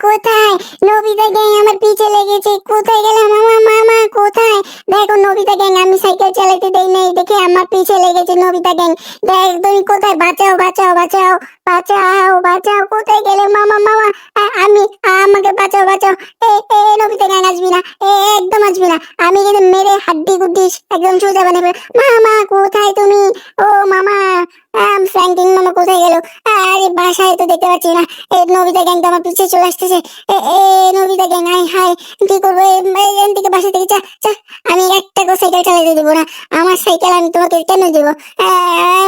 কোথায়? Nobita gang আমার পিছে লেগেছে, কোথায় গেলে মামা? মামা কোথায়? দেখো নবিতা গ্যাং, আমি সাইকেল চালাতে দেই নাই দেখে আমার পিছে লেগেছে নবিতা গ্যাং। দেখ তুমি কোথায়? বাঁচাও বাঁচাও বাঁচাও বাঁচাও বাঁচাও, কোথায় গেলে মামা? মামা আমি, আমাকে বাঁচাও বাঁচাও। নবিতা গ্যাং আসবি না, একদম আসবি না, আমি কিন্তু মেরে হাড্ডি গুড্ডি একদম সোজা বানাবো। মামা কোথায় তুমি? ও মামা, ফ্র্যাঙ্কলিন মামা কোথায় গেল? আরে বাসায় তো দেখতে পাচ্ছি না। নবিতা গ্যাং তো আমার পিছে চলে আসতেছে। নবিতা গ্যাং, হাই হাই, কি করবো? এখান থেকে, বাসা থেকে, চা চা, আমি একটা করে সাইকেল চালাতে দেবো না। আমার সাইকেল আমি তোমাকে কেন দেবো?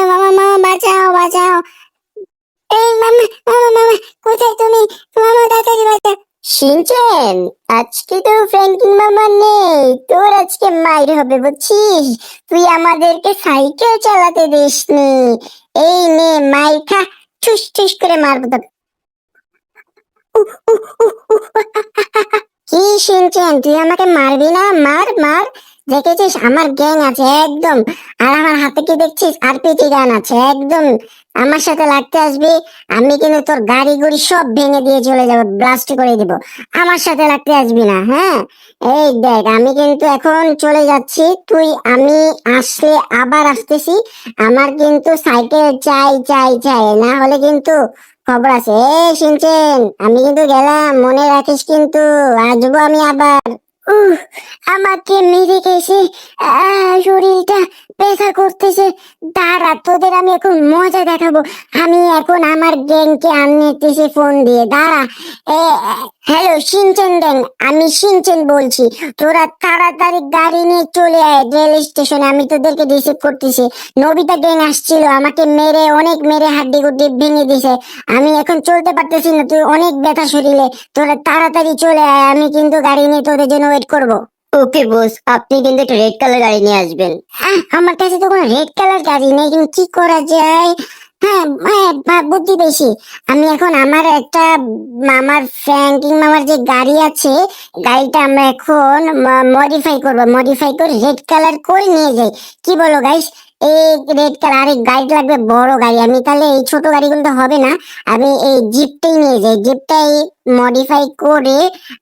মামা মামা বাঁচাও বাঁচাও। এই মামা, মামা মামা কোথায় তুমি? মামা তাড়াতাড়ি বাঁচাও। শিনচেন, আজকে তো ফ্র্যাঙ্কলিন মামা নেই, তোর আজকে মাইর হবে বুঝছিস? তুই আমাদেরকে সাইকেল চালাতে দিসনি। এই নে মাইর খা, ঠুস ঠুস করে মারবো তোকে। কি শিনচেন, তুই আমাকে মারবি না? মার মার। দেখেছিস আমার গ্যাং আছে একদম, আর আমার হাতে কি দেখছিস? আরপিজি গান আছে একদম। আমার সাথে লাগতে আসবি, আমি কিন্তু তোর গাড়ি গুড়ি সব ভেঙে দিয়ে চলে যাবো, ব্লাস্ট করে দিব। আমার সাথে লাগতে আসবি না, হ্যাঁ? এই দেখ, আমি কিন্তু এখন চলে যাচ্ছি, তুই আমি আসলে আবার আসতেছি। আমার কিন্তু সাইকেল চাই চাই চাই, না হলে কিন্তু খবর আছে। শিনচেন, আমি কিন্তু গেলাম, মনে রাখিস কিন্তু, আসবো আমি আবার। উহ, আমাকে মেরে গেছে, শরীরটা ব্যথা করতেছে। দাঁড়া, তোদের আমি এখন মজা দেখাবো। আমি এখন আমার গ্যাংকে আনতেছি ফোন দিয়ে, দাঁড়া। হ্যালো শিনচেন গ্যাং, আমি শিনচেন বলছি। তোরা তাড়াতাড়ি গাড়ি নিয়ে চলে আয় রেল স্টেশনে, আমি তোদেরকে রিসিভ করতেছি। নবিতা গ্যাং আসছিল, আমাকে মেরে, অনেক মেরে হাড্ডি গুড্ডি ভেঙে দিছে। আমি এখন চলতে পারতেছি না, তুই অনেক ব্যথা শরীরে। তোরা তাড়াতাড়ি চলে আয়, আমি কিন্তু গাড়ি নিয়ে তোদের জন্য ওয়েট করব। ওকে বস, আপনি কিন্তু একটা রেড কালার গাড়ি নিয়ে আসবেন। আমার কাছে তো কোনো রেড কালার গাড়ি নেই, কিন্তু কি করা যায়? হ্যাঁ হ্যাঁ, বুদ্ধি বেশি। আমি এখন আমার একটা, আমার ফ্র্যাঙ্কলিন মামার যে গাড়ি আছে, গাড়িটা আমরা এখন মডিফাই করব, মডিফাই করে রেড কালার করে নিয়ে যাই। কি বলো গাইস? এই রেড কালার, আরে গাড়ি লাগবে বড় গাড়ি, আমি তাহলে এই ছোট গাড়িগুলো তো হবে না, আমি এই জিপটাই নিয়ে যাই। জিপটাই মডিফাই করে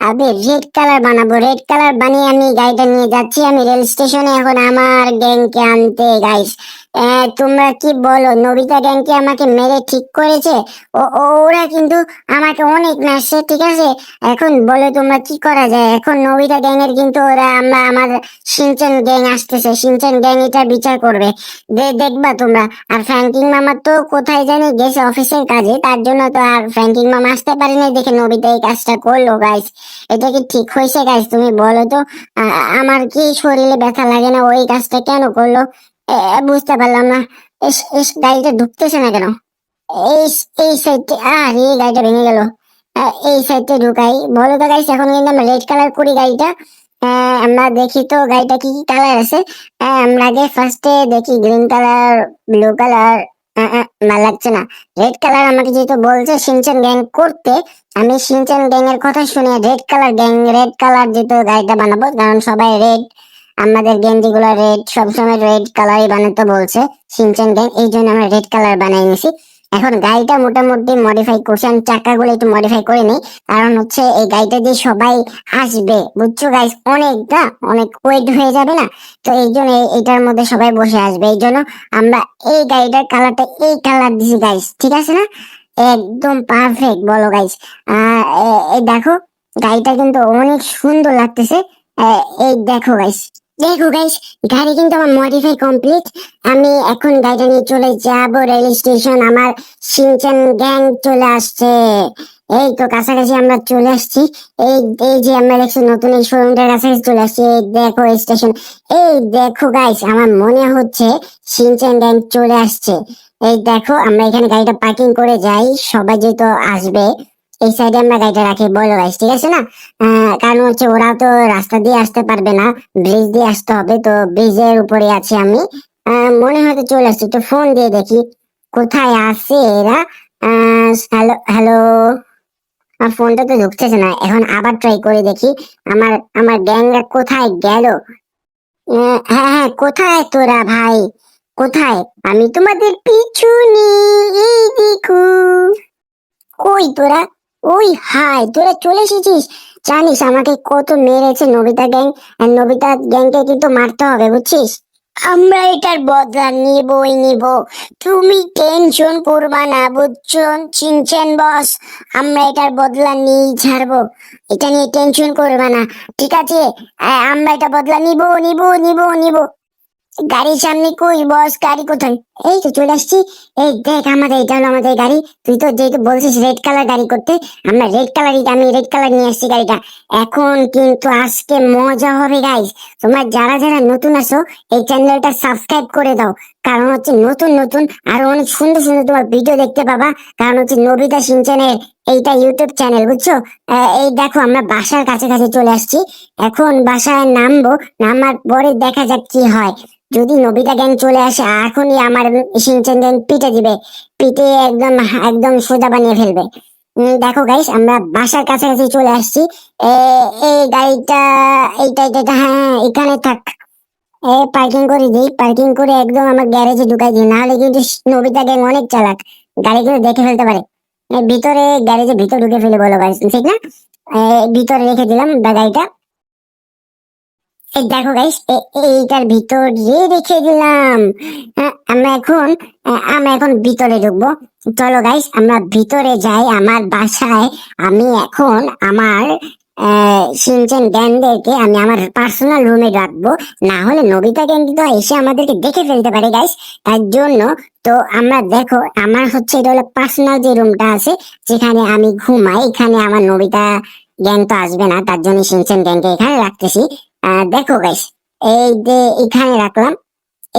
আমি রেড কালার বানাবো। রেড কালার বানিয়ে আমি গাড়িটা নিয়ে যাচ্ছি আমি রেল স্টেশনে এখন আমার গ্যাংকে আনতে। গাইস, তোমরা কি বলো? নবিতা গ্যাংকে আমাকে মেরে ঠিক করেছে। ওরা কিন্তু আমাকে অনেক মারছে, ঠিক আছে? এখন বলো তোমরা কি করা যায়? এখন নবিতা গ্যাং এর কিন্তু ওরা, আমরা, আমার শিনচেন গ্যাং আসতেছে, শিনচেন গ্যাং এটা বিচার করবে। দেখবা তোমরা। আর ফ্র্যাঙ্কলিন মামা তো কোথায় জানি গেছে অফিসের কাজে, তার জন্য তো আর ফ্র্যাঙ্কলিন মামা আসতে পারেনি দেখে নবিতা এই কাজটা করলো। গাইস, এটা কি ঠিক হয়েছে? গাইস তুমি বলো তো। আমার কি শরীরে ব্যথা লাগে না? ওই কাজটা কেন করলো? বুঝতে পারলাম না। এস এস, গাড়িটা ঢুকতেছে না কেন? এই এই সাইডে, আর এই গাড়িটা ভেঙে গেল। এই সাইডে ঢুকাই, বলো তো গাইস। এখন কিন্তু আমরা রেড কালার করি গাড়িটা। আমরা দেখি তো গাড়িটা কি কি কালার আছে। আমরা আগে ফার্স্টে দেখি গ্রিন কালার, ব্লু কালার। ভালো লাগছে না। রেড কালার আমাকে যেহেতু বলছে শিনচেন গ্যাং করতে, আমি শিনচেন গ্যাং এর কথা শুনে red colour gang, red colour যেহেতু গাড়িটা বানাবো, কারণ সবাই রেড, আমাদের গেঞ্জি গুলা রেড, সবসময় রেড কালারই বানাতে বলছে শিনচেন গ্যাং, এই জন্য আমরা রেড কালার বানাই নিছি। এখন গাড়িটা মোটামুটি মডিফাই করছি, আমি চাকাগুলো একটু মডিফাই করে নিই, কারণ হচ্ছে এই গাড়িটা দিয়ে সবাই আসবে, বুঝছো গাইস? অনেক না, অনেক ওয়েট হয়ে যাবে না, তো এই জন্য এইটার মধ্যে সবাই বসে আসবে, এই জন্য আমরা এই গাড়িটার কালারটা এই কালার দিছি গাইস, ঠিক আছে না? একদম পারফেক্ট, বলো গাইস? এই দেখো, গাড়িটা কিন্তু অনেক সুন্দর লাগতেছে। এই দেখো গাইস, দেখো গাইস, গাড়ি কিন্তু আমার মডিফাই কমপ্লিট। আমি এখন গাড়িটা নিয়ে চলে যাব রেল স্টেশন। আমার শিনচেন গ্যাং চলে আসছে, এই তো কাছাকাছি আমরা চলে আসছি। এই এই যে আমরা দেখছি নতুন এই শোরুমটার কাছাকাছি চলে আসছি, এই দেখো স্টেশন। এই দেখো গাইস, আমার মনে হচ্ছে শিনচেন গ্যাং চলে আসছে। এই দেখো, আমরা এখানে গাড়িটা পার্কিং করে যাই, সবাই যেহেতু আসবে এই সাইডে আমরা গাড়িটা রাখি, বলো গাইস? ঠিক আছে না? কারণ হচ্ছে ওরা তো রাস্তা দিয়ে আসতে পারবে না, ব্রিজ দিয়ে আসতে হবে, তো ব্রিজের উপরে আছি আমি। মনে হয়তো চলে আসছে, তো ফোন দিয়ে দেখি কোথায় আছে এরা। হ্যালো হ্যালো, আমার ফোনটা তো ঢুকতেছে না, এখন আবার ট্রাই করে দেখি। আমার আমার গ্যাংরা কোথায় গেল? হ্যাঁ হ্যাঁ, কোথায় তোরা ভাই? কোথায়? আমি তোমাদের পিছু নিই, এই দেখো। কই তোরা? ওই হাই, তোরা চলে এসেছিস। জানিস আমাকে কত মেরেছে নবিতা গ্যাং, আর নবিতা গ্যাংকে কিন্তু মারতে হবে বুঝছিস। আমরা এটার বদলা নিবই নিব, তুমি টেনশন করবা না বুঝছো চিনচেন বস। আমরা এটার বদলা নিয়েই ছাড়বো, এটা নিয়ে টেনশন করবা না, ঠিক আছে। আমরা এটা বদলা নিব নিব নিব নিব। গাড়ির সামনে কই বস, গাড়ি কোথায়? এই তো চলে আসছি। এই দেখ আমাদের, এটা হলো আমাদের গাড়ি। তুই তো যেহেতু বলছিস রেড কালার গাড়ি করতে, আমরা রেড কালারই, আমি রেড কালার নিয়ে আসছি গাড়িটা। এখন কিন্তু আজকে মজা হবে গাইস। তোমরা যারা যারা নতুন আসো, এই চ্যানেলটা সাবস্ক্রাইব করে দাও। কারণ হচ্ছে নতুন নতুন আরো অনেক সুন্দর সুন্দর তোমার ভিডিও দেখতে পাবা। কারণ হচ্ছে নবিতা সিনচেনের এইটা ইউটিউব চ্যানেল বুঝছো। এই দেখো আমরা বাসার কাছাকাছি চলে আসছি। এখন বাসায় নামবো, নামার পরে দেখা যাক কি হয়। যদি নবিতা গ্যাং চলে আসে এখনই আমার সিনচেন গ্যাং পিটে দিবে, পিটে একদম একদম সোজা বানিয়ে ফেলবে। দেখো গাইস আমরা বাসার কাছাকাছি চলে আসছি। এই গাড়িটা, এইটা এটা এটা, হ্যাঁ এখানে থাক। পার্কিং করে দিই, পার্কিং করে একদম আমার গ্যারেজে ঢুকাই দিই, নাহলে কিন্তু নবিতা গ্যাং অনেক চালাক, গাড়িগুলো দেখে ফেলতে পারে। ভিতরে গ্যারেজে ভিতর ঢুকে ফেলে বলো গাইস, ঠিক না? ভিতরে রেখে দিলাম গাড়িটা। এই দেখো গাইস, এইটার ভিতরে রেখে দিলাম। আমরা এখন ভিতরে ঢুকবো। চলো গাইস আমরা ভিতরে যাই আমার বাসায়। আমি এখন আমার সিনচেন গ্যাংদেরকে আমি আমার পার্সোনাল রুমে রাখবো, না হলে নবিতা গ্যাং তো এসে আমাদেরকে দেখে ফেলতে পারে গাইস। তার জন্য তো আমরা দেখো, আমার হচ্ছে এটা হলো পার্সোনাল যে রুমটা আছে, যেখানে আমি ঘুমাই, এখানে আমার নবিতা গ্যাং তো আসবে না, তার জন্য সিনচেন গ্যাংকে এখানে রাখতেছি। দেখো গাইস, এই যে এখানে রাখলাম,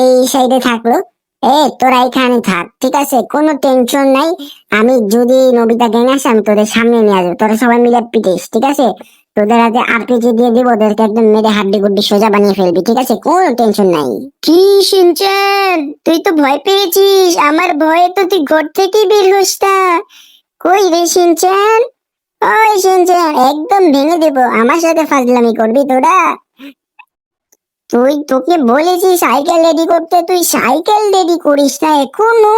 এই সাইডে থাকলো। তোরা এখানে থাক, ঠিক আছে, কোনো টেনশন নাই। আমি যদি নবিতা গ্যাং আসে আমি তোদের সামনে নিয়ে আসবো, তোরা সবাই মিলে পিটিস, ঠিক আছে। তোদের হাতে আরপিজি দিয়ে দিব, ওদেরকে একদম মেরে হাড্ডি গুড্ডি সোজা বানিয়ে ফেলবি, ঠিক আছে, কোনো টেনশন নাই। কি সিনচান, তুই তো ভয় পেয়েছিস, আমার ভয়ে তো তুই ঘর থেকে বের হোস না। কই রে সিনচান, ওই সিনচান, একদম ভেঙে দেবো, আমার সাথে ফাজলামি করবি তোরা। তোকে বলেছি সাইকেল রেডি করতে, তুই সাইকেল রেডি করিস না এখনো।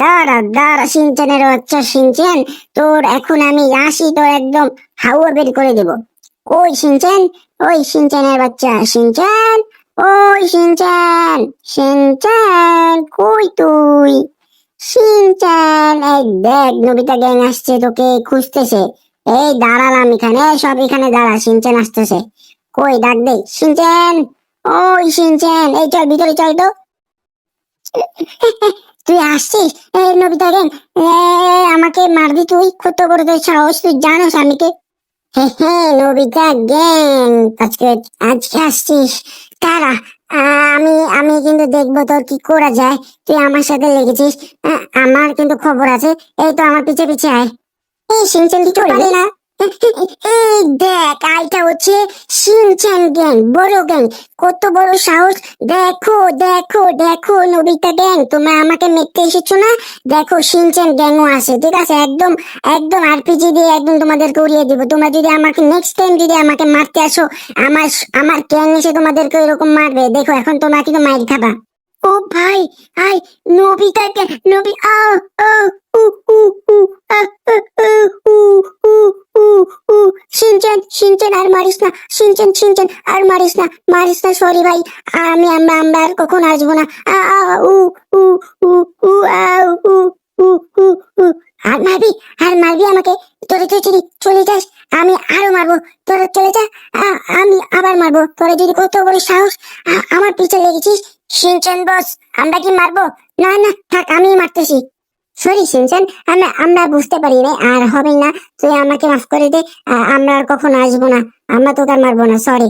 দাঁড়া দাঁড়া সিনচেনের বাচ্চা সিনচেন, তোর এখন আমি আসি, তোর একদম হাওয়া বের করে দেব। কই সিনচেন, ওই সিনচেনের বাচ্চা সিনচেন, ওই সিনচেন, সিনচেন কই তুই? সিনচেন, এই দেখ নবিতা গ্যাং আসছে, তোকে খুঁজতেছে। এই দাঁড়ালাম এখানে, সব এখানে দাঁড়া, সিনচেন আসতেছে। কই ডাক দে সিনচেন, ওই সিনচেন, এই চল ভিতরে চল তো। তুই আসছিস? নবিতা গ্যাং, আমাকে মারবি তুই? কত বড় তোর সাহস, তুই জানোস আমি কে? হ্যাঁ নবিতা গ্যাং, আজকে আজকে আসছিস, তারা আমি আমি কিন্তু দেখবো তোর কি করা যায়। তুই আমার সাথে লেগেছিস, আমার কিন্তু খবর আছে। এই তো আমার পিছে পিছে আয়। এই শিনচ্যান কিছু পারে না। এই দেখ, আইটা হচ্ছে শিনচ্যান গ্যাং, বড় গ্যাং, কত বড় সাহস। দেখো দেখো দেখো নবিতা গ্যাং, তোমরা আমাকে মেরতে এসেছো না? দেখো শিনচ্যান গ্যাংও আছে, ঠিক আছে, একদম একদম আরপিজি দিয়ে একদম তোমাদেরকে উড়িয়ে দিব। তোমরা যদি আমাকে নেক্সট টাইম যদি আমাকে মারতে আসো, আমার আমার গ্যাং এসে তোমাদেরকে এরকম মারবে, দেখো এখন তোমরা কিন্তু মাইর খাবা। ও ভাই, আই নবিতা গ্যাং, নবি আ আ উ উ উ আ আ আ উ উ উ উ সিনচেন সিনচেন আর মারিস না, সিনচেন সিনচেন আর মারিস না, মারিস না, সরি ভাই। আমরা আর কখন আসবো না। আ আ উ উ উ উ আ উ উ উ উ আর মারবি, আর মারবি আমাকে? তোরা তুই যদি চলে যাস আমি আরো মারবো, তোরা চলে যা। আমি আবার মারবো, তোরা যদি কত বড় সাহস আমার পিছে লেগেছিস। সিনচেন বস, আমরা কি মারবো? না না থাক, আমি মারতেছি। সরি সিনচেন, আমরা বুঝতে পারি না, আর হবে না, তুই আমাকে মাফ করে দে। আমরা আর কখনো আসবো না, আমরা তোকে আর মারবো না, সরি।